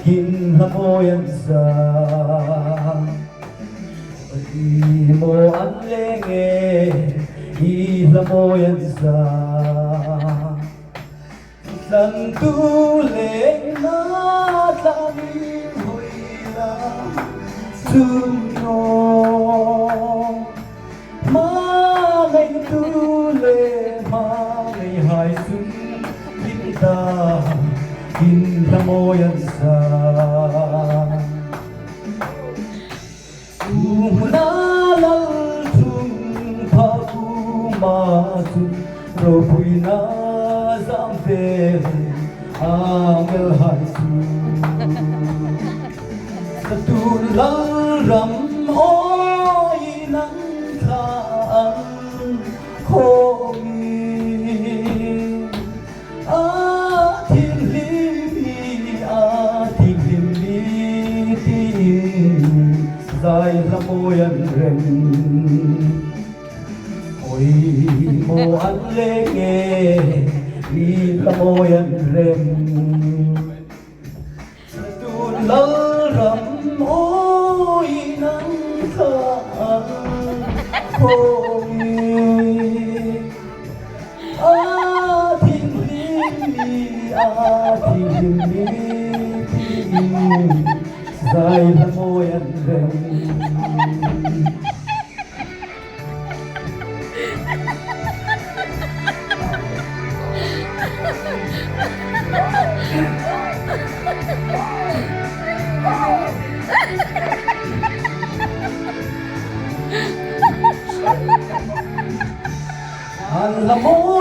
hinhamoyan sa pati mo ang lenge hilamoyan sa santuleng na tanging huilang tunong Mangay tule, mangay hay sun kita hinlamoyan sa Umulalal tung pagumatu Ropuy na zampe angel hay sun Sa tulal ram oy nang Komi ating limiti Zay lamoyan rin Oy mo ang lenge lamoyan rin Tularam oy nang kaan Komi ating limiti Zay lamoyan rin Alam mo